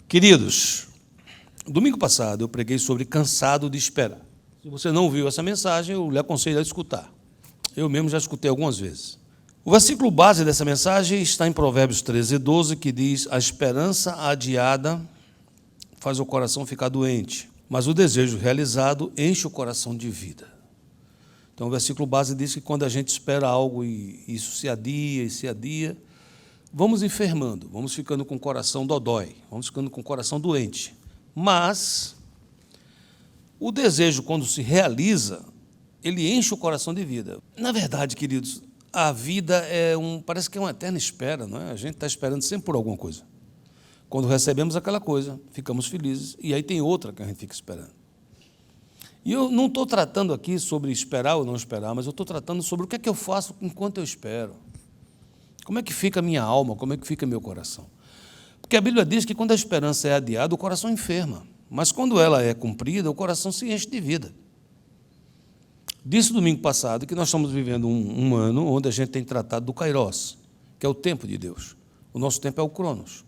Queridos, domingo passado eu preguei sobre cansado de esperar. Se você não ouviu essa mensagem, eu lhe aconselho a escutar. Eu mesmo já escutei algumas vezes. O versículo base dessa mensagem está em Provérbios 13:12, que diz: a esperança adiada faz o coração ficar doente, mas o desejo realizado enche o coração de vida. Então o versículo base diz que quando a gente espera algo e isso se adia e se adia, vamos enfermando, vamos ficando com o coração dodói, vamos ficando com o coração doente. Mas o desejo, quando se realiza, ele enche o coração de vida. Na verdade, queridos, a vida parece que é uma eterna espera, não é? A gente está esperando sempre por alguma coisa. Quando recebemos aquela coisa, ficamos felizes, e aí tem outra que a gente fica esperando. E eu não estou tratando aqui sobre esperar ou não esperar, mas eu estou tratando sobre o que é que eu faço enquanto eu espero. Como é que fica a minha alma, como é que fica meu coração? Porque a Bíblia diz que quando a esperança é adiada, o coração enferma, mas quando ela é cumprida, o coração se enche de vida. Disse domingo passado que nós estamos vivendo um ano onde a gente tem tratado do Kairos, que é o tempo de Deus. O nosso tempo é o Cronos.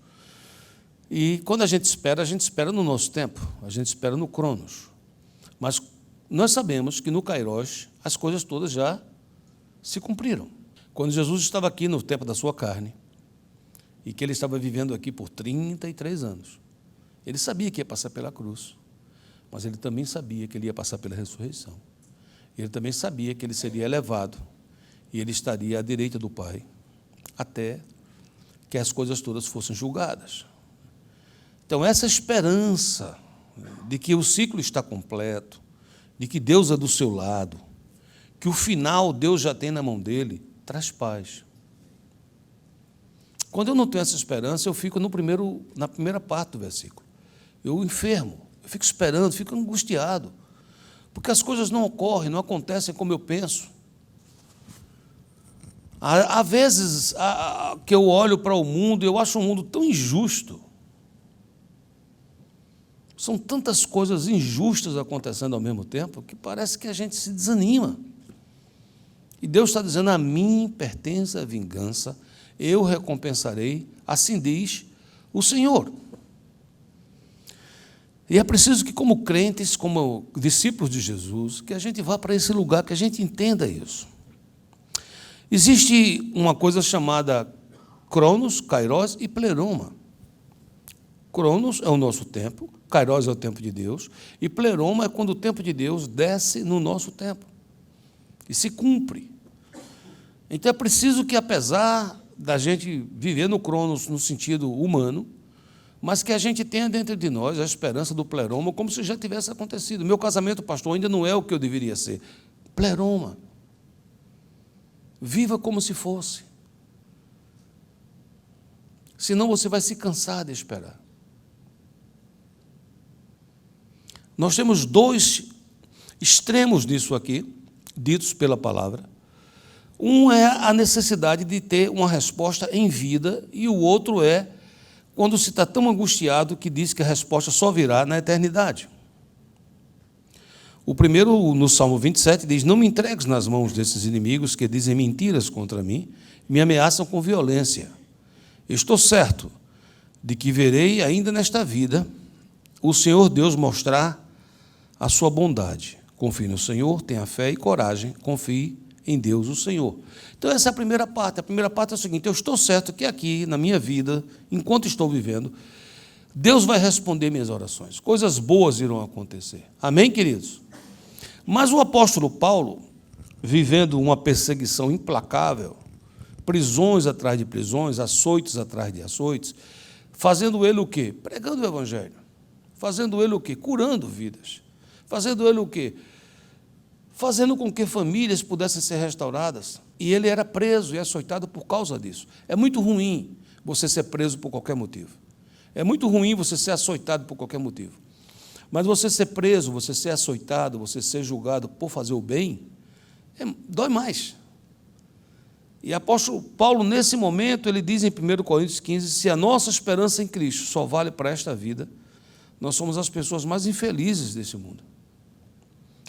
E quando a gente espera no nosso tempo, a gente espera no Cronos. Mas nós sabemos que no Kairos as coisas todas já se cumpriram. Quando Jesus estava aqui no tempo da sua carne, e que ele estava vivendo aqui por 33 anos, ele sabia que ia passar pela cruz, mas ele também sabia que ele ia passar pela ressurreição. Ele também sabia que ele seria elevado e ele estaria à direita do Pai, até que as coisas todas fossem julgadas. Então, essa esperança de que o ciclo está completo, de que Deus é do seu lado, que o final Deus já tem na mão dele, traz paz. Quando eu não tenho essa esperança, eu fico na primeira parte do versículo. Eu enfermo, eu fico esperando, fico angustiado, porque as coisas não ocorrem, não acontecem como eu penso. Há vezes que eu olho para o mundo e eu acho um mundo tão injusto. São tantas coisas injustas acontecendo ao mesmo tempo que parece que a gente se desanima. E Deus está dizendo: a mim pertence a vingança, eu recompensarei, assim diz o Senhor. E é preciso que, como crentes, como discípulos de Jesus, que a gente vá para esse lugar, que a gente entenda isso. Existe uma coisa chamada Cronos, Kairos e Pleroma. Cronos é o nosso tempo, Kairos é o tempo de Deus, e Pleroma é quando o tempo de Deus desce no nosso tempo e se cumpre. Então é preciso que, apesar da gente viver no Cronos no sentido humano, mas que a gente tenha dentro de nós a esperança do Pleroma, como se já tivesse acontecido. Meu casamento, pastor, ainda não é o que eu deveria ser. Pleroma. Viva como se fosse. Senão você vai se cansar de esperar. Nós temos dois extremos nisso aqui, ditos pela palavra. Um é a necessidade de ter uma resposta em vida, e o outro é quando se está tão angustiado que diz que a resposta só virá na eternidade. O primeiro, no Salmo 27, diz: não me entregues nas mãos desses inimigos que dizem mentiras contra mim, me ameaçam com violência. Estou certo de que verei ainda nesta vida o Senhor Deus mostrar a sua bondade. Confie no Senhor, tenha fé e coragem, confie em Deus, o Senhor. Então, essa é a primeira parte. A primeira parte é o seguinte: eu estou certo que aqui, na minha vida, enquanto estou vivendo, Deus vai responder minhas orações. Coisas boas irão acontecer. Amém, queridos? Mas o apóstolo Paulo, vivendo uma perseguição implacável, prisões atrás de prisões, açoites atrás de açoites, fazendo ele o quê? Pregando o evangelho. Fazendo ele o quê? Curando vidas. Fazendo ele o quê? Fazendo com que famílias pudessem ser restauradas. E ele era preso e açoitado por causa disso. É muito ruim você ser preso por qualquer motivo. É muito ruim você ser açoitado por qualquer motivo. Mas você ser preso, você ser açoitado, você ser julgado por fazer o bem, dói mais. E apóstolo Paulo, nesse momento, ele diz em 1 Coríntios 15, se a nossa esperança em Cristo só vale para esta vida, nós somos as pessoas mais infelizes desse mundo.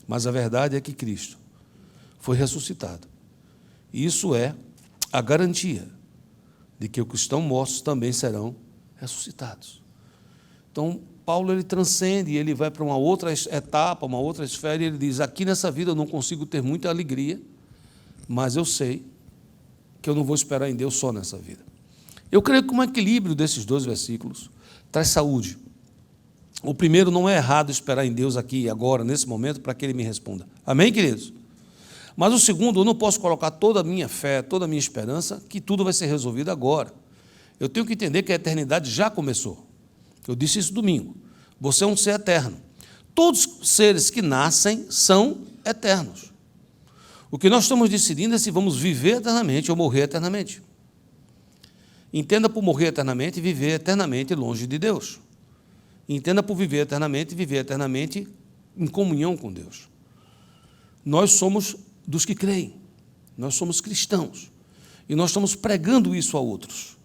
Mas a verdade é que Cristo foi ressuscitado. E isso é a garantia de que os que estão mortos também serão ressuscitados. Então, Paulo ele transcende, ele vai para uma outra etapa, uma outra esfera, e ele diz, aqui nessa vida eu não consigo ter muita alegria, mas eu sei que eu não vou esperar em Deus só nessa vida. Eu creio que um equilíbrio desses 2 versículos traz saúde. O primeiro, não é errado esperar em Deus aqui, agora, nesse momento, para que Ele me responda. Amém, queridos? Mas o segundo, eu não posso colocar toda a minha fé, toda a minha esperança, que tudo vai ser resolvido agora. Eu tenho que entender que a eternidade já começou. Eu disse isso domingo. Você é um ser eterno. Todos os seres que nascem são eternos. O que nós estamos decidindo é se vamos viver eternamente ou morrer eternamente. Entenda por morrer eternamente e viver eternamente longe de Deus. Entenda por viver eternamente em comunhão com Deus. Nós somos dos que creem. Nós somos cristãos. E nós estamos pregando isso a outros.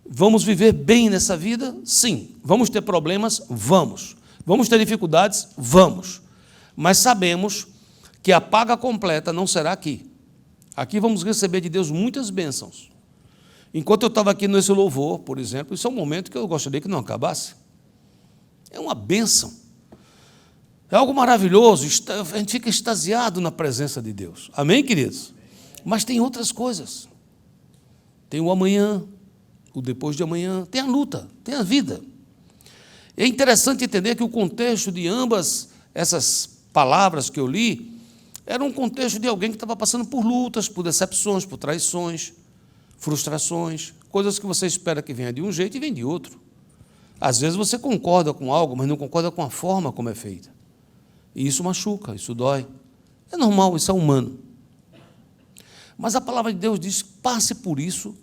Vamos viver bem nessa vida? Sim. Vamos ter problemas? Vamos. Vamos ter dificuldades? Vamos. Mas sabemos que a paga completa não será aqui. Aqui vamos receber de Deus muitas bênçãos. Enquanto eu estava aqui nesse louvor, por exemplo, isso é um momento que eu gostaria que não acabasse. É uma bênção. É algo maravilhoso, a gente fica extasiado na presença de Deus. Amém, queridos? Mas tem outras coisas. Tem o amanhã, o depois de amanhã, tem a luta, tem a vida. É interessante entender que o contexto de ambas essas palavras que eu li era um contexto de alguém que estava passando por lutas, por decepções, por traições, frustrações, coisas que você espera que venha de um jeito e vem de outro. Às vezes você concorda com algo, mas não concorda com a forma como é feita. E isso machuca, isso dói. É normal, isso é humano. Mas a palavra de Deus diz, passe por isso,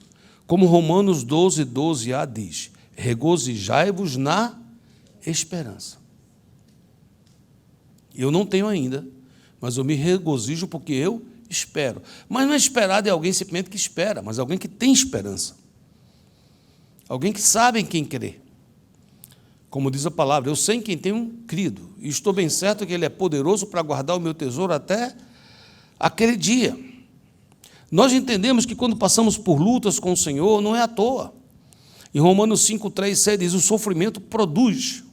como Romanos 12, 12a diz, regozijai-vos na esperança. Eu não tenho ainda, mas eu me regozijo porque eu espero. Mas não é esperar de alguém simplesmente que espera, mas alguém que tem esperança. Alguém que sabe em quem crer. Como diz a palavra, eu sei em quem tenho crido, e estou bem certo que Ele é poderoso para guardar o meu tesouro até aquele dia. Nós entendemos que quando passamos por lutas com o Senhor, não é à toa. Em Romanos 5, 3, 6 diz, o sofrimento produz.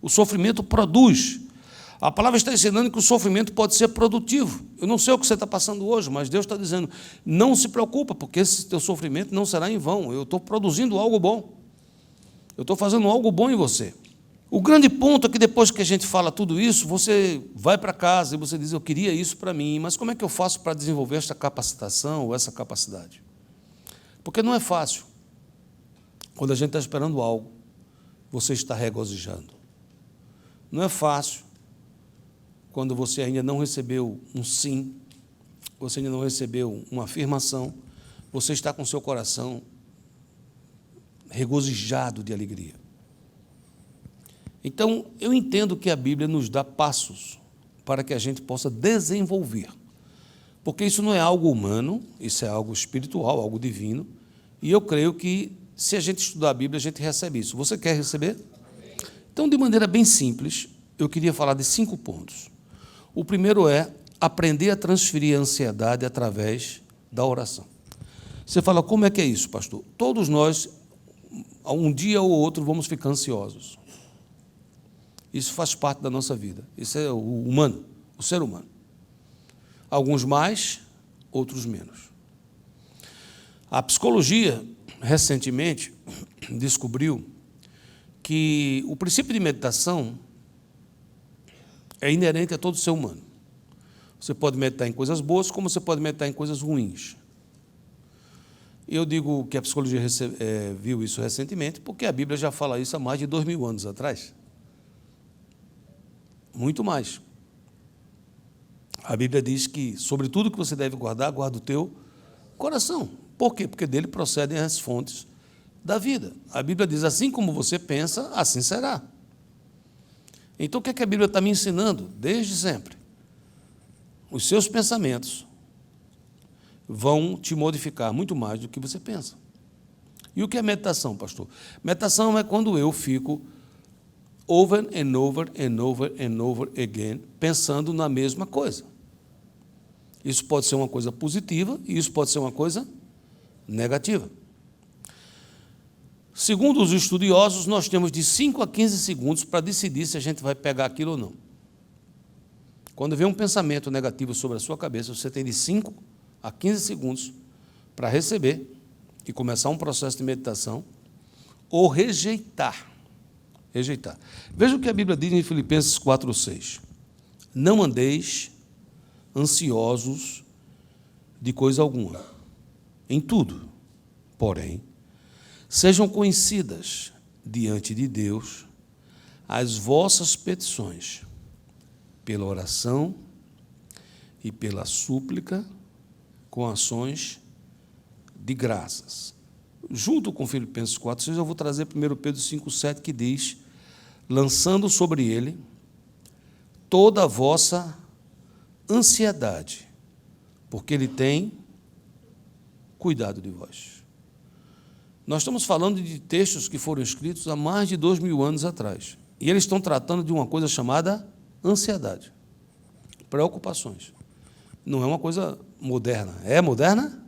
O sofrimento produz. A palavra está ensinando que o sofrimento pode ser produtivo. Eu não sei o que você está passando hoje, mas Deus está dizendo, não se preocupa, porque esse teu sofrimento não será em vão. Eu estou produzindo algo bom. Eu estou fazendo algo bom em você. O grande ponto é que depois que a gente fala tudo isso, você vai para casa e você diz, eu queria isso para mim, mas como é que eu faço para desenvolver esta capacitação ou essa capacidade? Porque não é fácil. Quando a gente está esperando algo, você está regozijando. Não é fácil quando você ainda não recebeu um sim, você ainda não recebeu uma afirmação, você está com seu coração regozijado de alegria. Então, eu entendo que a Bíblia nos dá passos para que a gente possa desenvolver, porque isso não é algo humano, isso é algo espiritual, algo divino, e eu creio que, se a gente estudar a Bíblia, a gente recebe isso. Você quer receber? Então, de maneira bem simples, eu queria falar de 5 pontos. O primeiro é aprender a transferir a ansiedade através da oração. Você fala, como é que é isso, pastor? Todos nós, um dia ou outro, vamos ficar ansiosos. Isso faz parte da nossa vida. Isso é o humano, o ser humano. Alguns mais, outros menos. A psicologia, recentemente, descobriu que o princípio de meditação é inerente a todo ser humano. Você pode meditar em coisas boas, como você pode meditar em coisas ruins. Eu digo que a psicologia viu isso recentemente, porque a Bíblia já fala isso há mais de 2000 anos atrás. Muito mais. A Bíblia diz que, sobre tudo que você deve guardar, guarda o teu coração. Por quê? Porque dele procedem as fontes da vida. A Bíblia diz, assim como você pensa, assim será. Então, o que é que a Bíblia está me ensinando? Desde sempre. Os seus pensamentos vão te modificar muito mais do que você pensa. E o que é meditação, pastor? Meditação é quando eu fico over and over and over and over again, pensando na mesma coisa. Isso pode ser uma coisa positiva e isso pode ser uma coisa negativa. Segundo os estudiosos, nós temos de 5 a 15 segundos para decidir se a gente vai pegar aquilo ou não. Quando vem um pensamento negativo sobre a sua cabeça, você tem de 5 a 15 segundos para receber e começar um processo de meditação ou rejeitar. Rejeitar. Veja o que a Bíblia diz em Filipenses 4:6. Não andeis ansiosos de coisa alguma, em tudo, porém, sejam conhecidas diante de Deus as vossas petições, pela oração e pela súplica, com ações de graças. Junto com Filipenses 4:6, eu vou trazer 1 Pedro 5:7, que diz: lançando sobre ele toda a vossa ansiedade, porque ele tem cuidado de vós. Nós estamos falando de textos que foram escritos há mais de 2000 anos atrás. E eles estão tratando de uma coisa chamada ansiedade, preocupações. Não é uma coisa moderna. É moderna?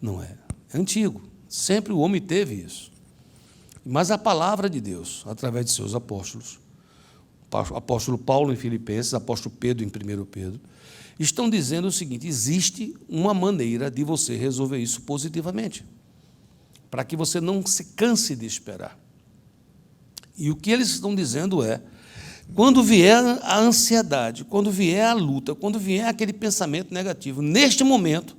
Não é. É antigo. Sempre o homem teve isso. Mas a palavra de Deus, através de seus apóstolos, o apóstolo Paulo em Filipenses, o apóstolo Pedro em 1 Pedro, estão dizendo o seguinte: existe uma maneira de você resolver isso positivamente, para que você não se canse de esperar. E o que eles estão dizendo é, quando vier a ansiedade, quando vier a luta, quando vier aquele pensamento negativo, neste momento,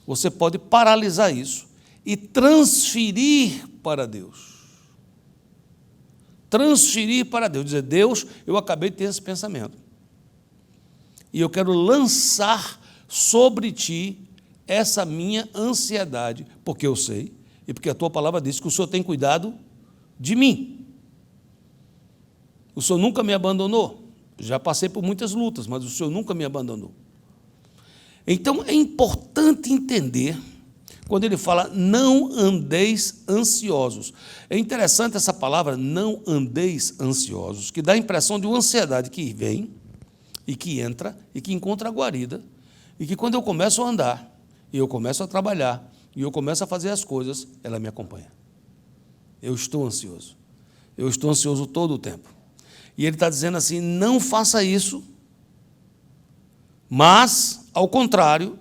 você pode paralisar isso e transferir para Deus. Transferir para Deus, dizer: Deus, eu acabei de ter esse pensamento, e eu quero lançar sobre ti essa minha ansiedade, porque eu sei, e porque a tua palavra diz que o Senhor tem cuidado de mim. O Senhor nunca me abandonou. Já passei por muitas lutas, mas o Senhor nunca me abandonou. Então, é importante entender, quando ele fala, não andeis ansiosos. É interessante essa palavra, não andeis ansiosos, que dá a impressão de uma ansiedade que vem, e que entra, e que encontra a guarida, e que quando eu começo a andar, e eu começo a trabalhar, e eu começo a fazer as coisas, ela me acompanha. Eu estou ansioso. Eu estou ansioso todo o tempo. E ele está dizendo assim: não faça isso, mas, ao contrário,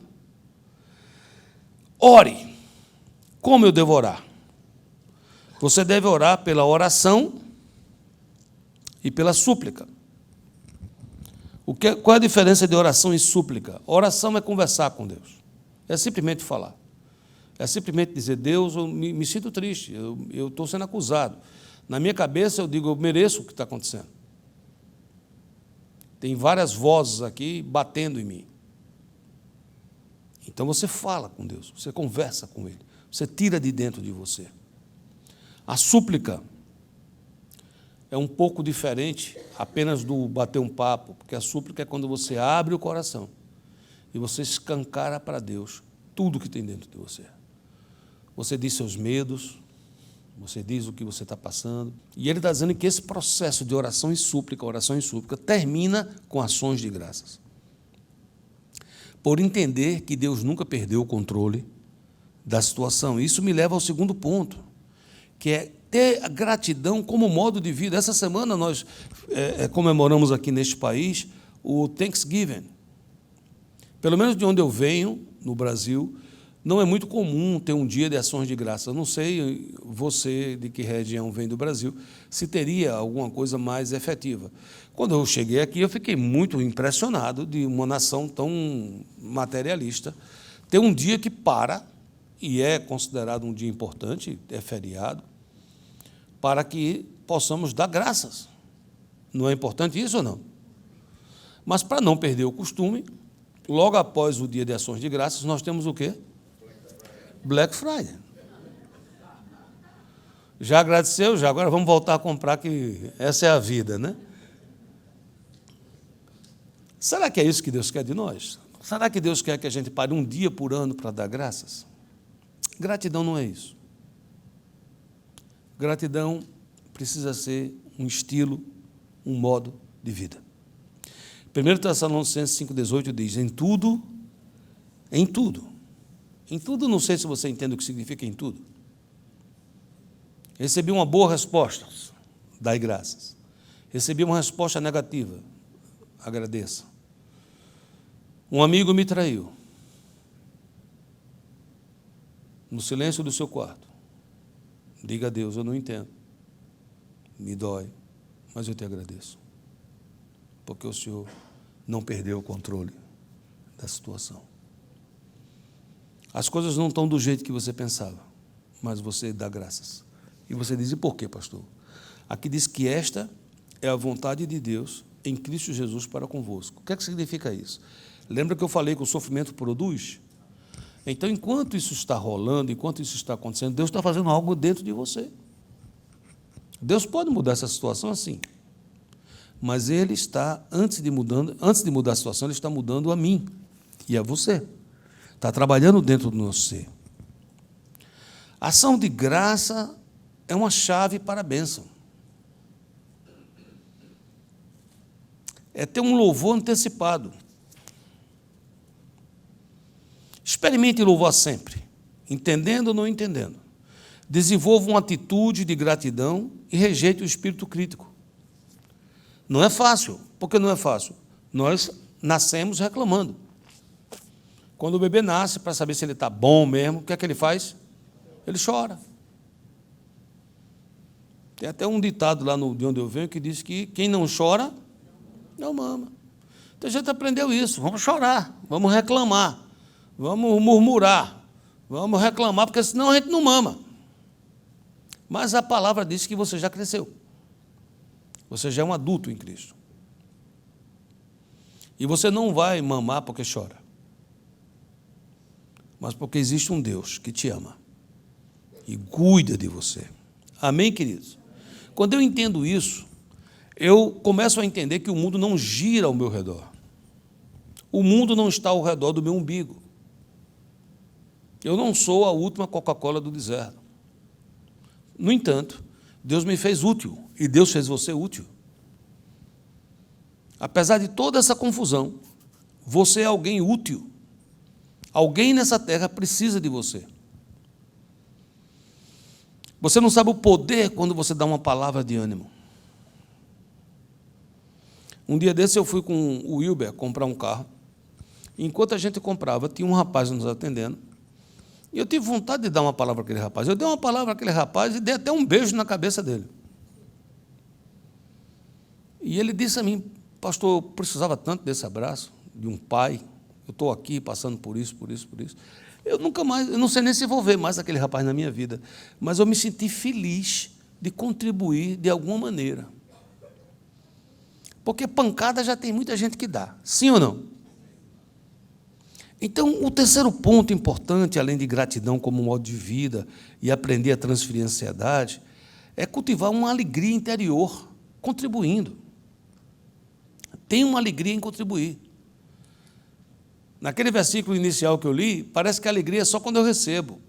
ore. Como eu devo orar? Você deve orar pela oração e pela súplica. Qual é a diferença de oração e súplica? Oração é conversar com Deus. É simplesmente falar. É simplesmente dizer: Deus, eu me sinto triste, eu estou sendo acusado. Na minha cabeça eu digo: eu mereço o que está acontecendo. Tem várias vozes aqui batendo em mim. Então você fala com Deus, você conversa com Ele, você tira de dentro de você. A súplica é um pouco diferente apenas do bater um papo, porque a súplica é quando você abre o coração e você escancara para Deus tudo que tem dentro de você. Você diz seus medos, você diz o que você está passando. E ele está dizendo que esse processo de oração e súplica, termina com ações de graças. Por entender que Deus nunca perdeu o controle da situação. Isso me leva ao segundo ponto, que é ter a gratidão como modo de vida. Essa semana nós comemoramos aqui neste país o Thanksgiving. Pelo menos de onde eu venho, no Brasil, não é muito comum ter um dia de ações de graça. Eu não sei, você de que região vem do Brasil, se teria alguma coisa mais efetiva. Quando eu cheguei aqui, eu fiquei muito impressionado de uma nação tão materialista ter um dia que para, e é considerado um dia importante, é feriado, para que possamos dar graças. Não é importante isso ou não? Mas, para não perder o costume, logo após o dia de ações de graças, nós temos o quê? Black Friday. Já agradeceu? Já agora vamos voltar a comprar, que essa é a vida, né? Será que é isso que Deus quer de nós? Será que Deus quer que a gente pare um dia por ano para dar graças? Gratidão não é isso. Gratidão precisa ser um estilo, um modo de vida. 1 Tessalonicenses 5,18 diz: em tudo, não sei se você entende o que significa em tudo. Recebi uma boa resposta, dai graças. Recebi uma resposta negativa, agradeça. Um amigo me traiu. No silêncio do seu quarto, diga a Deus, eu não entendo, me dói, mas eu te agradeço, porque o Senhor não perdeu o controle da situação. As coisas não estão do jeito que você pensava, mas você dá graças. E você diz, e por quê, pastor? Aqui diz que esta é a vontade de Deus em Cristo Jesus para convosco. O que é que significa isso? Lembra que eu falei que o sofrimento produz? Então, enquanto isso está rolando, enquanto isso está acontecendo, Deus está fazendo algo dentro de você. Deus pode mudar essa situação assim, mas Ele está, antes de mudar a situação, Ele está mudando a mim e a você. Está trabalhando dentro do nosso ser. A ação de graça é uma chave para a bênção. É ter um louvor antecipado. Experimente louvar sempre, entendendo ou não entendendo. Desenvolva uma atitude de gratidão e rejeite o espírito crítico. Não é fácil. Por que não é fácil? Nós nascemos reclamando. Quando o bebê nasce, para saber se ele está bom mesmo, o que é que ele faz? Ele chora. Tem até um ditado lá de onde eu venho que diz que quem não chora, não mama. Então a gente aprendeu isso. Vamos chorar, vamos reclamar. Vamos murmurar, vamos reclamar, porque senão a gente não mama. Mas a palavra diz que você já cresceu. Você já é um adulto em Cristo. E você não vai mamar porque chora, mas porque existe um Deus que te ama e cuida de você. Amém, queridos? Quando eu entendo isso, eu começo a entender que o mundo não gira ao meu redor. O mundo não está ao redor do meu umbigo. Eu não sou a última Coca-Cola do deserto. No entanto, Deus me fez útil, e Deus fez você útil. Apesar de toda essa confusão, você é alguém útil. Alguém nessa terra precisa de você. Você não sabe o poder quando você dá uma palavra de ânimo. Um dia desse eu fui com o Wilber comprar um carro. Enquanto a gente comprava, tinha um rapaz nos atendendo. E eu tive vontade de dar uma palavra àquele rapaz. Eu dei uma palavra àquele rapaz e dei até um beijo na cabeça dele. E ele disse a mim, pastor, eu precisava tanto desse abraço, de um pai. Eu estou aqui passando por isso, por isso, por isso. Eu nunca mais, eu não sei nem se vou ver mais aquele rapaz na minha vida, mas eu me senti feliz de contribuir de alguma maneira. Porque pancada já tem muita gente que dá, sim ou não? Então, o terceiro ponto importante, além de gratidão como modo de vida e aprender a transferir a ansiedade, é cultivar uma alegria interior, contribuindo. Tem uma alegria em contribuir. Naquele versículo inicial que eu li, parece que a alegria é só quando eu recebo.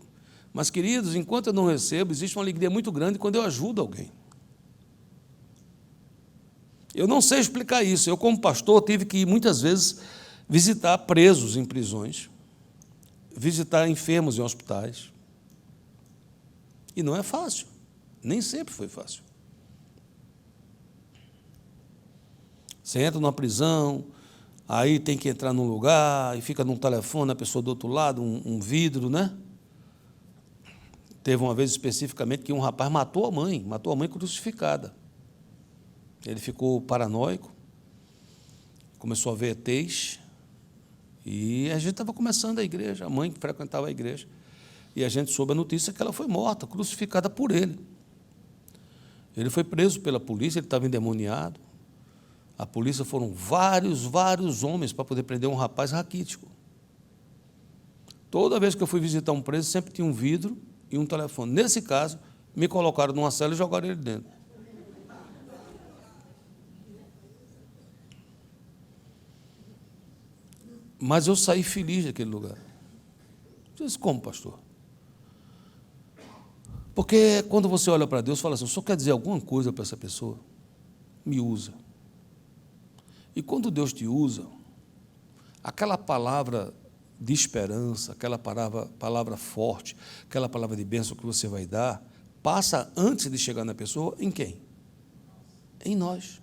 Mas, queridos, enquanto eu não recebo, existe uma alegria muito grande quando eu ajudo alguém. Eu não sei explicar isso. Eu, como pastor, tive que, muitas vezes, visitar presos em prisões, visitar enfermos em hospitais. E não é fácil. Nem sempre foi fácil. Você entra numa prisão, aí tem que entrar num lugar, e fica num telefone, a pessoa do outro lado, um vidro, né? Teve uma vez especificamente que um rapaz matou a mãe crucificada. Ele ficou paranoico, começou a ver ETs, e a gente estava começando a igreja, a mãe que frequentava a igreja, e a gente soube a notícia que ela foi morta, crucificada por ele. Ele foi preso pela polícia, ele estava endemoniado. A polícia foram vários homens para poder prender um rapaz raquítico. Toda vez que eu fui visitar um preso, sempre tinha um vidro e um telefone. Nesse caso, me colocaram numa cela e jogaram ele dentro. Mas eu saí feliz daquele lugar. Eu disse, como, pastor? Porque quando você olha para Deus, fala assim, o senhor quer dizer alguma coisa para essa pessoa? Me usa. E quando Deus te usa, aquela palavra de esperança, aquela palavra forte, aquela palavra de bênção que você vai dar, passa antes de chegar na pessoa em quem? Em nós.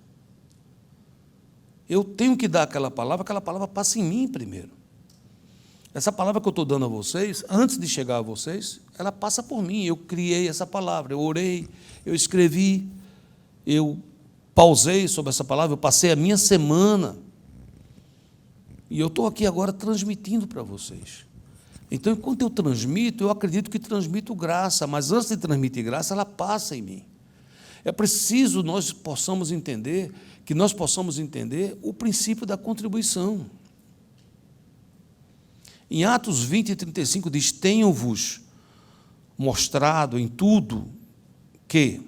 Eu tenho que dar aquela palavra passa em mim primeiro. Essa palavra que eu estou dando a vocês, antes de chegar a vocês, ela passa por mim. Eu criei essa palavra, eu orei, eu escrevi, eu pausei sobre essa palavra, eu passei a minha semana. E eu estou aqui agora transmitindo para vocês. Então, enquanto eu transmito, eu acredito que transmito graça, mas antes de transmitir graça, ela passa em mim. É preciso que nós possamos entender o princípio da contribuição. Em Atos 20 e 35 diz: tenho-vos mostrado em tudo que,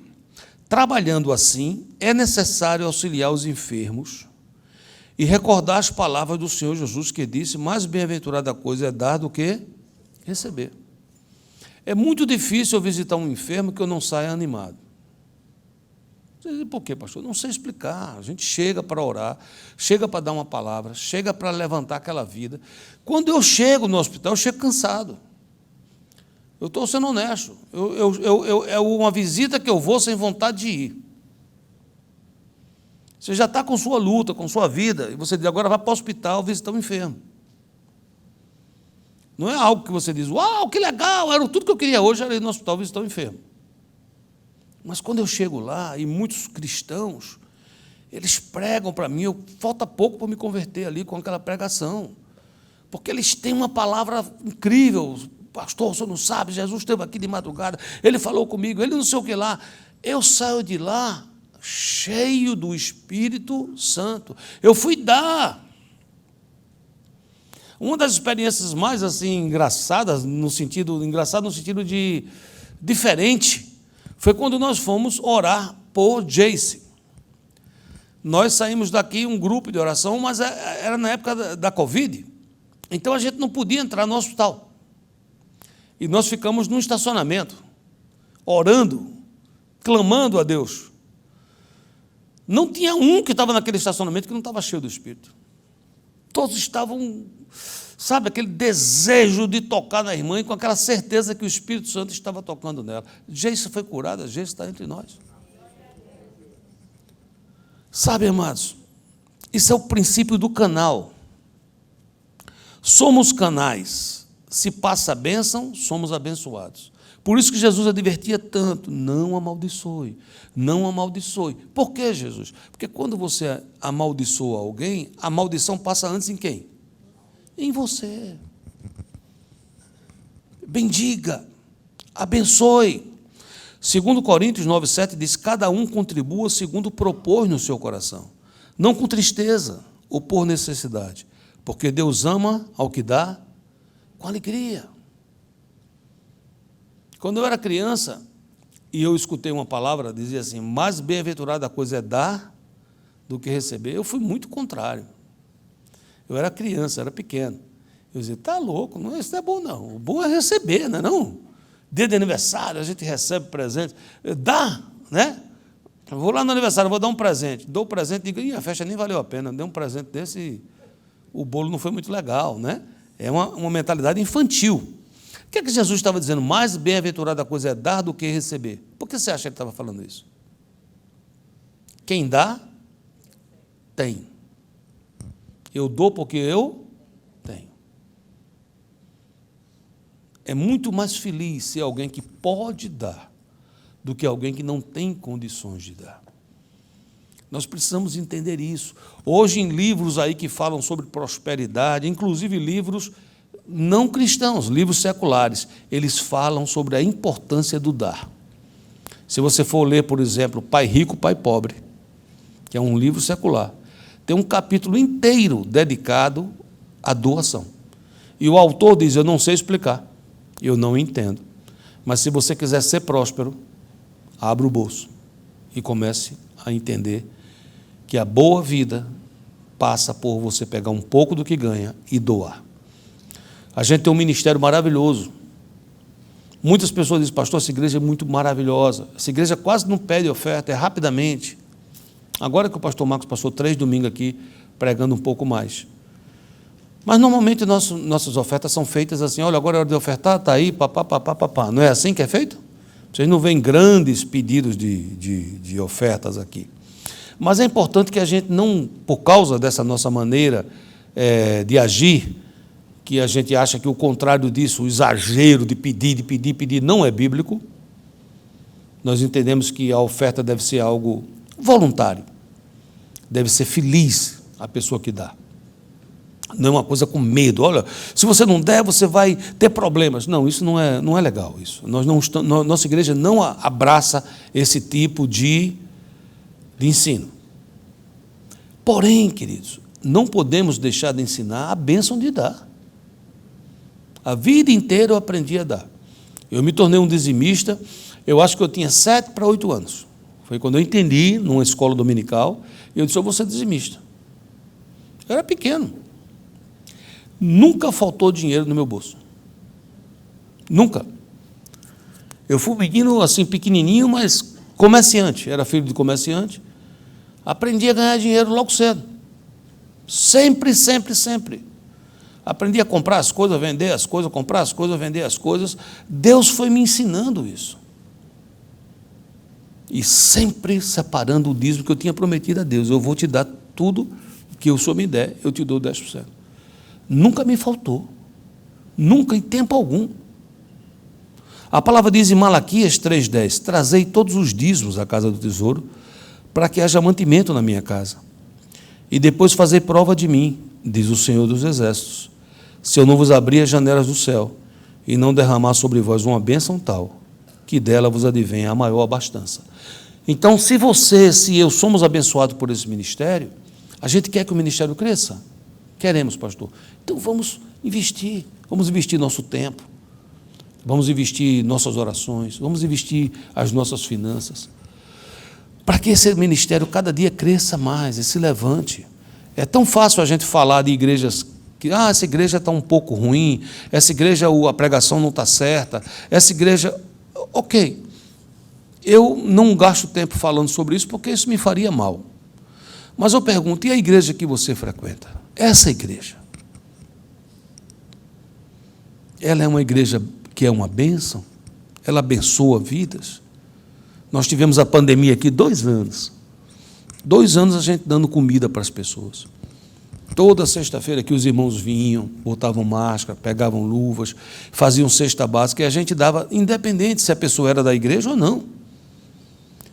trabalhando assim, é necessário auxiliar os enfermos e recordar as palavras do Senhor Jesus, que disse: mais bem-aventurada coisa é dar do que receber. É muito difícil eu visitar um enfermo que eu não saia animado. Por quê, pastor? Eu não sei explicar. A gente chega para orar, chega para dar uma palavra, chega para levantar aquela vida. Quando eu chego no hospital, eu chego cansado. Eu estou sendo honesto. É uma visita que eu vou sem vontade de ir. Você já está com sua luta, com sua vida, e você diz: agora vai para o hospital visitar um enfermo. Não é algo que você diz: uau, que legal, era tudo que eu queria hoje, era ir no hospital visitar um enfermo. Mas quando eu chego lá, e muitos cristãos, eles pregam para mim, falta pouco para me converter ali com aquela pregação, porque eles têm uma palavra incrível. Pastor, o senhor não sabe, Jesus esteve aqui de madrugada, ele falou comigo, ele não sei o que lá. Eu saio de lá cheio do Espírito Santo. Eu fui dar. Uma das experiências mais assim engraçadas no sentido de diferente, foi quando nós fomos orar por Jace. Nós saímos daqui, um grupo de oração, mas era na época da Covid, então a gente não podia entrar no hospital. E nós ficamos num estacionamento, orando, clamando a Deus. Não tinha um que estava naquele estacionamento que não estava cheio do Espírito. Todos estavam, sabe, aquele desejo de tocar na irmã e com aquela certeza que o Espírito Santo estava tocando nela. Jace foi curada, Jace está entre nós. Sabe, amados, isso é o princípio do canal. Somos canais. Se passa a bênção, somos abençoados. Por isso que Jesus advertia tanto: não amaldiçoe, não amaldiçoe. Por que, Jesus? Porque quando você amaldiçoa alguém, a maldição passa antes em quem? Em você. Bendiga, abençoe. 2 Coríntios 9,7 diz: cada um contribua segundo propôs no seu coração, não com tristeza ou por necessidade, porque Deus ama ao que dá com alegria. Quando eu era criança, e eu escutei uma palavra, dizia assim: mais bem-aventurada coisa é dar do que receber. Eu fui muito contrário. Eu era criança, era pequeno. Eu dizia: está louco, não, isso não é bom não. O bom é receber, não é não? Dia de aniversário, a gente recebe presente. Dá, né? Eu vou lá no aniversário, vou dar um presente. Dou o presente e digo: a festa nem valeu a pena. Dei um presente desse e o bolo não foi muito legal, né? É uma mentalidade infantil. O que é que Jesus estava dizendo? Mais bem-aventurada coisa é dar do que receber. Por que você acha que ele estava falando isso? Quem dá, tem. Eu dou porque eu tenho. É muito mais feliz ser alguém que pode dar do que alguém que não tem condições de dar. Nós precisamos entender isso. Hoje, em livros aí que falam sobre prosperidade, inclusive livros não cristãos, livros seculares, eles falam sobre a importância do dar. Se você for ler, por exemplo, Pai Rico, Pai Pobre, que é um livro secular, tem um capítulo inteiro dedicado à doação. E o autor diz: eu não sei explicar, eu não entendo, mas se você quiser ser próspero, abra o bolso e comece a entender que a boa vida passa por você pegar um pouco do que ganha e doar. A gente tem um ministério maravilhoso. Muitas pessoas dizem: pastor, essa igreja é muito maravilhosa. Essa igreja quase não pede oferta, é rapidamente. Agora que o pastor Marcos passou 3 domingos aqui, pregando um pouco mais. Mas, normalmente, nossas ofertas são feitas assim: olha, agora é hora de ofertar, está aí, papá. Não é assim que é feito? Vocês não veem grandes pedidos de ofertas aqui. Mas é importante que a gente não, por causa dessa nossa maneira de agir, que a gente acha que o contrário disso, o exagero de pedir, não é bíblico. Nós entendemos que a oferta deve ser algo voluntário. Deve ser feliz a pessoa que dá. Não é uma coisa com medo. Olha, se você não der, você vai ter problemas. Não, isso não é legal. Isso. Nossa igreja não abraça esse tipo de ensino. Porém, queridos, não podemos deixar de ensinar a bênção de dar. A vida inteira eu aprendi a dar. Eu me tornei um dizimista, eu acho que eu tinha 7 para 8 anos. Foi quando eu entendi, numa escola dominical, eu disse, eu vou ser dizimista. Eu era pequeno. Nunca faltou dinheiro no meu bolso. Nunca. Eu fui um menino assim, pequenininho, mas comerciante. Era filho de comerciante. Aprendi a ganhar dinheiro logo cedo. Sempre. Aprendi a comprar as coisas, vender as coisas, comprar as coisas, vender as coisas. Deus foi me ensinando isso. E sempre separando o dízimo que eu tinha prometido a Deus. Eu vou te dar tudo que o Senhor me der, eu te dou 10%. Nunca me faltou. Nunca, em tempo algum. A palavra diz em Malaquias 3,10, trazei todos os dízimos à casa do tesouro, para que haja mantimento na minha casa. E depois fazei prova de mim, diz o Senhor dos Exércitos, se eu não vos abrir as janelas do céu, e não derramar sobre vós uma bênção tal, que dela vos advenha a maior abastança. Então, se eu somos abençoados por esse ministério, a gente quer que o ministério cresça? Queremos, pastor. Então, vamos investir nosso tempo, vamos investir nossas orações, vamos investir as nossas finanças, para que esse ministério cada dia cresça mais e se levante. É tão fácil a gente falar de igrejas que, essa igreja está um pouco ruim, essa igreja a pregação não está certa, essa igreja... Ok, eu não gasto tempo falando sobre isso, porque isso me faria mal. Mas eu pergunto, e a igreja que você frequenta? Essa igreja, ela é uma igreja que é uma bênção? Ela abençoa vidas? Nós tivemos a pandemia aqui 2 anos. 2 anos a gente dando comida para as pessoas. Toda sexta-feira que os irmãos vinham, botavam máscara, pegavam luvas, faziam cesta básica, e a gente dava, independente se a pessoa era da igreja ou não.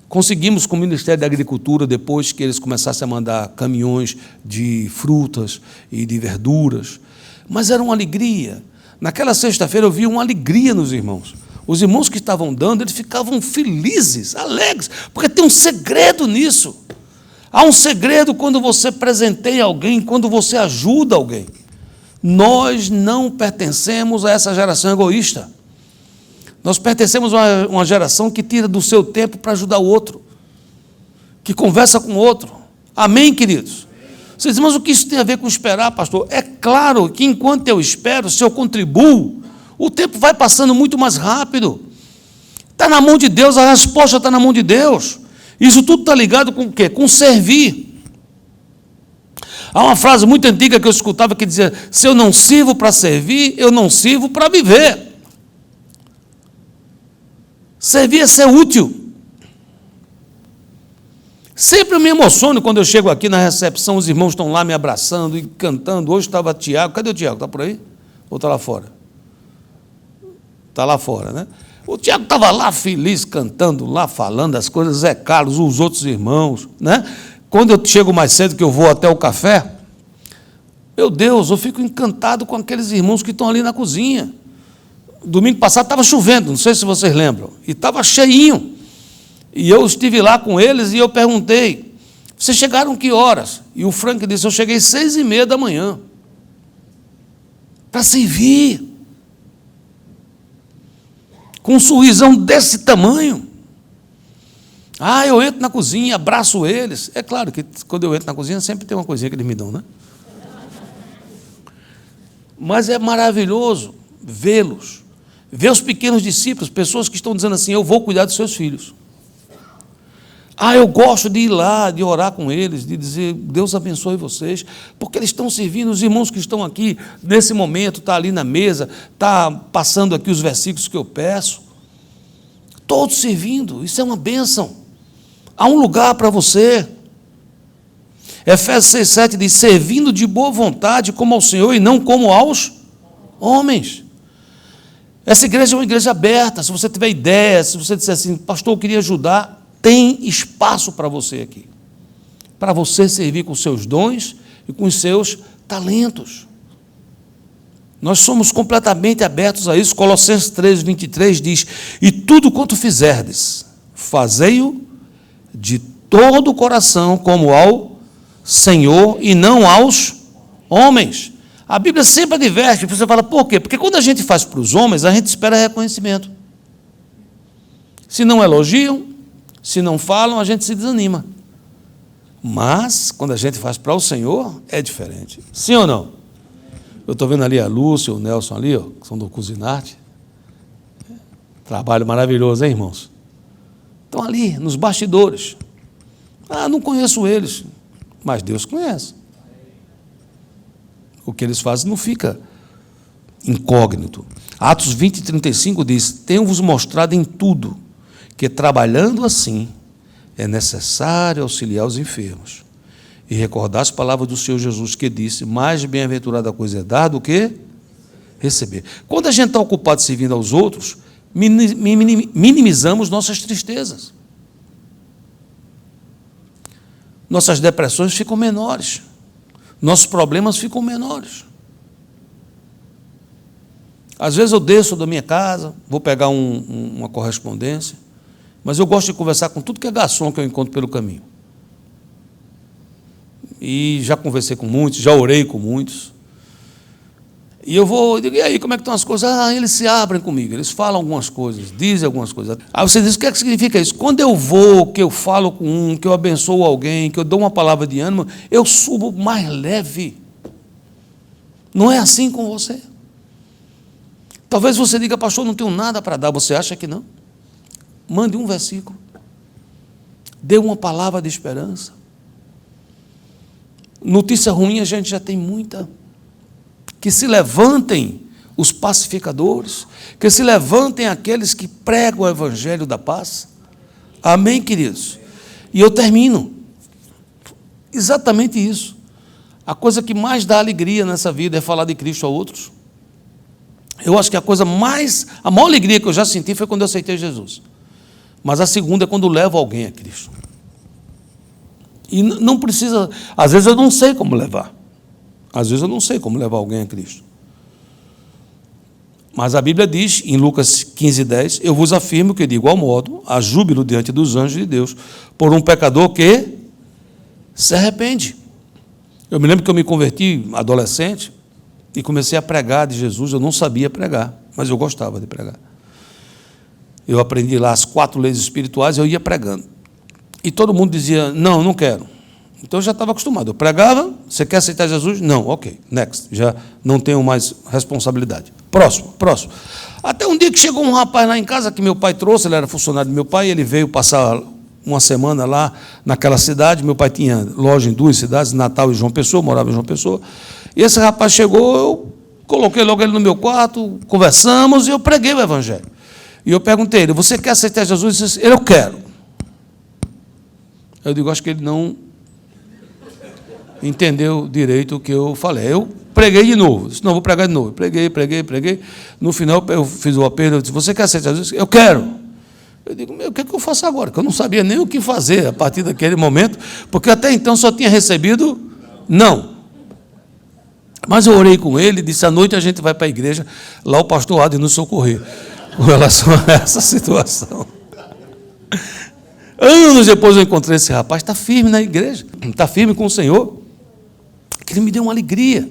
Conseguimos com o Ministério da Agricultura, depois que eles começassem a mandar caminhões de frutas e de verduras, mas era uma alegria. Naquela sexta-feira eu vi uma alegria nos irmãos. Os irmãos que estavam dando, eles ficavam felizes, alegres, porque tem um segredo nisso. Há um segredo quando você presenteia alguém, quando você ajuda alguém. Nós não pertencemos a essa geração egoísta. Nós pertencemos a uma geração que tira do seu tempo para ajudar o outro, que conversa com o outro. Amém, queridos? Vocês dizem, mas o que isso tem a ver com esperar, pastor? É claro que enquanto eu espero, se eu contribuo, o tempo vai passando muito mais rápido. Está na mão de Deus, a resposta está na mão de Deus. Isso tudo está ligado com o quê? Com servir. Há uma frase muito antiga que eu escutava que dizia, se eu não sirvo para servir, eu não sirvo para viver. Servir é ser útil. Sempre eu me emociono quando eu chego aqui na recepção, os irmãos estão lá me abraçando e cantando. Hoje estava Tiago. Cadê o Tiago? Está por aí? Ou está lá fora? Está lá fora, né? O Tiago estava lá feliz, cantando, lá falando as coisas, Zé Carlos, os outros irmãos, né? Quando eu chego mais cedo, que eu vou até o café, meu Deus, eu fico encantado com aqueles irmãos que estão ali na cozinha. Domingo passado estava chovendo, não sei se vocês lembram, e estava cheinho. E eu estive lá com eles e eu perguntei, vocês chegaram que horas? E o Frank disse, eu cheguei 6:30 da manhã. Para servir. Com um sorrisão desse tamanho. Eu entro na cozinha, abraço eles. É claro que quando eu entro na cozinha, sempre tem uma coisinha que eles me dão, né? Mas é maravilhoso vê-los. Ver os pequenos discípulos, pessoas que estão dizendo assim, eu vou cuidar dos seus filhos. Eu gosto de ir lá, de orar com eles, de dizer, Deus abençoe vocês, porque eles estão servindo, os irmãos que estão aqui, nesse momento, está ali na mesa, está passando aqui os versículos que eu peço, Todos servindo, isso é uma bênção. Há um lugar para você. Efésios 6,7 diz, servindo de boa vontade como ao Senhor e não como aos homens. Essa igreja é uma igreja aberta. Se você tiver ideia, se você disser assim, pastor, eu queria ajudar, tem espaço para você aqui. Para você servir com os seus dons e com os seus talentos. Nós somos completamente abertos a isso. Colossenses 3,23 diz, e tudo quanto fizerdes, fazei-o de todo o coração como ao Senhor e não aos homens. A Bíblia sempre adverte, você fala, por quê? Porque quando a gente faz para os homens, a gente espera reconhecimento. Se não elogiam, se não falam, a gente se desanima. Mas, quando a gente faz para o Senhor, é diferente. Sim ou não? Eu estou vendo ali a Lúcia, o Nelson ali, ó, que são do Cusinarte. Trabalho maravilhoso, hein, irmãos? Estão ali, nos bastidores. Ah, não conheço eles, mas Deus conhece. O que eles fazem não fica incógnito. Atos 20:35 diz, tenho-vos mostrado em tudo, que trabalhando assim, é necessário auxiliar os enfermos. E recordar as palavras do Senhor Jesus, que disse, mais bem-aventurada coisa é dar do que receber. Quando a gente está ocupado servindo aos outros, minimizamos nossas tristezas. Nossas depressões ficam menores. Nossos problemas ficam menores. Às vezes eu desço da minha casa, vou pegar uma correspondência, mas eu gosto de conversar com tudo que é garçom que eu encontro pelo caminho. E já conversei com muitos, já orei com muitos. E eu digo, e aí, como é que estão as coisas? Ah, eles se abrem comigo, eles falam algumas coisas, dizem algumas coisas. Aí você diz, o que é que significa isso? Quando eu vou, que eu falo com um, que eu abençoo alguém, que eu dou uma palavra de ânimo, eu subo mais leve. Não é assim com você? Talvez você diga, pastor, não tenho nada para dar. Você acha que não? Mande um versículo. Dê uma palavra de esperança. Notícia ruim a gente já tem muita. Que se levantem os pacificadores, que se levantem aqueles que pregam o evangelho da paz. Amém, queridos? E eu termino. Exatamente isso. A coisa que mais dá alegria nessa vida é falar de Cristo a outros. Eu acho que a maior alegria que eu já senti foi quando eu aceitei Jesus. Mas a segunda é quando levo alguém a Cristo. E não precisa, às vezes eu não sei como levar. Às vezes eu não sei como levar alguém a Cristo. Mas a Bíblia diz, em Lucas 15:10, eu vos afirmo que de igual modo há júbilo diante dos anjos de Deus por um pecador que se arrepende. Eu me lembro que eu me converti adolescente e comecei a pregar de Jesus. Eu não sabia pregar, mas eu gostava de pregar. Eu aprendi lá as 4 leis espirituais, eu ia pregando. E todo mundo dizia, não quero. Então eu já estava acostumado. Eu pregava, você quer aceitar Jesus? Não, ok, next. Já não tenho mais responsabilidade. Próximo. Até um dia que chegou um rapaz lá em casa, que meu pai trouxe, ele era funcionário do meu pai, ele veio passar uma semana lá naquela cidade. Meu pai tinha loja em 2 cidades, Natal e João Pessoa, morava em João Pessoa. E esse rapaz chegou, eu coloquei logo ele no meu quarto, conversamos e eu preguei o evangelho. E eu perguntei ele, você quer aceitar Jesus? Ele disse, eu quero. Eu digo, acho que ele não entendeu direito o que eu falei. Eu preguei de novo. Disse, não, vou pregar de novo. Preguei. No final, eu fiz o apelo. Eu disse, você quer aceitar Jesus? Eu quero. Eu digo, o que é que eu faço agora? Porque eu não sabia nem o que fazer a partir daquele momento, porque até então só tinha recebido não. Mas eu orei com ele, disse, à noite a gente vai para a igreja, lá o pastor há de nos socorrer com relação a essa situação. Anos depois eu encontrei esse rapaz, está firme na igreja, está firme com o Senhor, que ele me deu uma alegria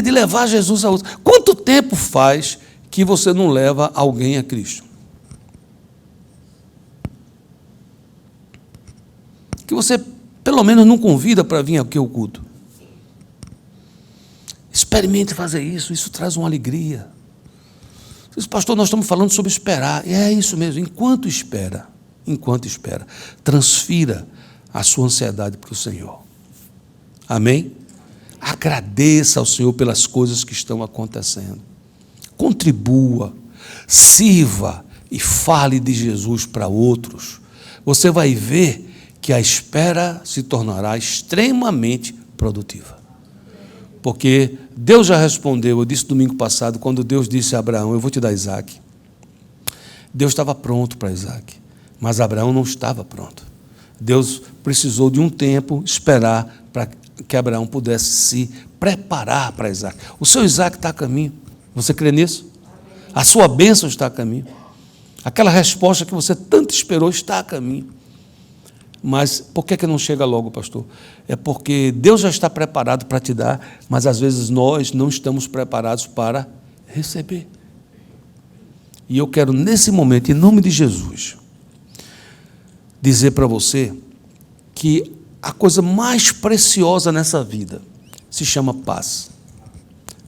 de levar Jesus a outros. Quanto tempo faz que você não leva alguém a Cristo? Que você, pelo menos, não convida para vir aqui ao culto. Experimente fazer isso, isso traz uma alegria. Diz, pastor, nós estamos falando sobre esperar. E é isso mesmo, enquanto espera, transfira a sua ansiedade para o Senhor. Amém? Agradeça ao Senhor pelas coisas que estão acontecendo. Contribua, sirva e fale de Jesus para outros, você vai ver que a espera se tornará extremamente produtiva. Porque Deus já respondeu, eu disse domingo passado, quando Deus disse a Abraão, eu vou te dar Isaac. Deus estava pronto para Isaac, mas Abraão não estava pronto. Deus precisou de um tempo esperar para que Abraão pudesse se preparar para Isaac. O seu Isaac está a caminho. Você crê nisso? A sua bênção está a caminho. Aquela resposta que você tanto esperou está a caminho. Mas por que não chega logo, pastor? É porque Deus já está preparado para te dar, mas às vezes nós não estamos preparados para receber. E eu quero, nesse momento, em nome de Jesus, dizer para você que a coisa mais preciosa nessa vida se chama paz.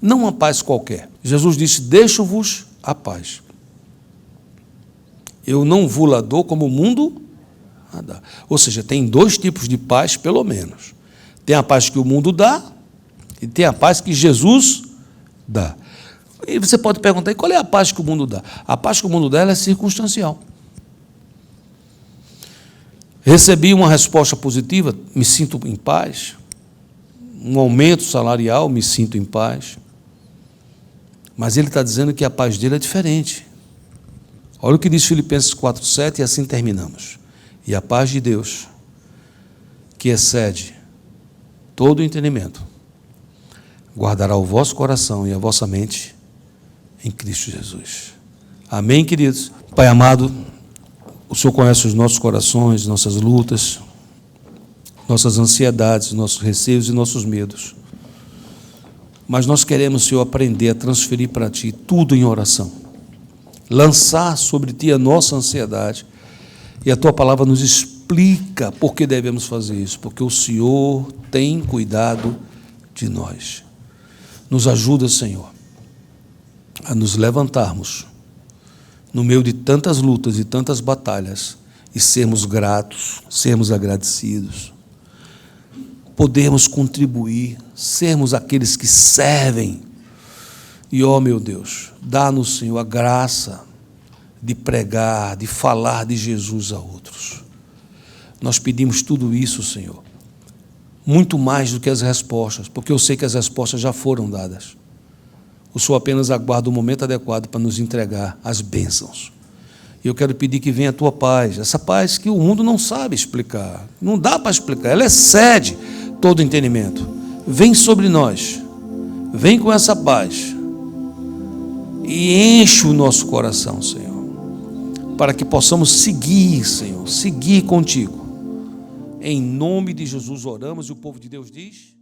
Não uma paz qualquer. Jesus disse, deixo-vos a paz. Eu não vou lá dou como o mundo a dá. Ou seja, tem dois tipos de paz, pelo menos. Tem a paz que o mundo dá e tem a paz que Jesus dá. E você pode perguntar, e qual é a paz que o mundo dá? A paz que o mundo dá ela é circunstancial. Recebi uma resposta positiva, me sinto em paz. Um aumento salarial, me sinto em paz. Mas ele está dizendo que a paz dele é diferente. Olha o que diz Filipenses 4:7 e assim terminamos. E a paz de Deus, que excede todo o entendimento, guardará o vosso coração e a vossa mente em Cristo Jesus. Amém, queridos? Pai amado, o Senhor conhece os nossos corações, nossas lutas, nossas ansiedades, nossos receios e nossos medos. Mas nós queremos, Senhor, aprender a transferir para Ti tudo em oração. Lançar sobre Ti a nossa ansiedade. E a Tua palavra nos explica por que devemos fazer isso. Porque o Senhor tem cuidado de nós. Nos ajuda, Senhor, a nos levantarmos no meio de tantas lutas e tantas batalhas e sermos gratos, sermos agradecidos, podermos contribuir, sermos aqueles que servem. E, ó meu Deus, dá-nos, Senhor, a graça de pregar, de falar de Jesus a outros. Nós pedimos tudo isso, Senhor, muito mais do que as respostas, porque eu sei que as respostas já foram dadas. O Senhor apenas aguarda o momento adequado para nos entregar as bênçãos. E eu quero pedir que venha a Tua paz, essa paz que o mundo não sabe explicar, não dá para explicar, ela excede todo entendimento. Vem sobre nós, vem com essa paz e enche o nosso coração, Senhor, para que possamos seguir, Senhor, seguir contigo. Em nome de Jesus oramos e o povo de Deus diz...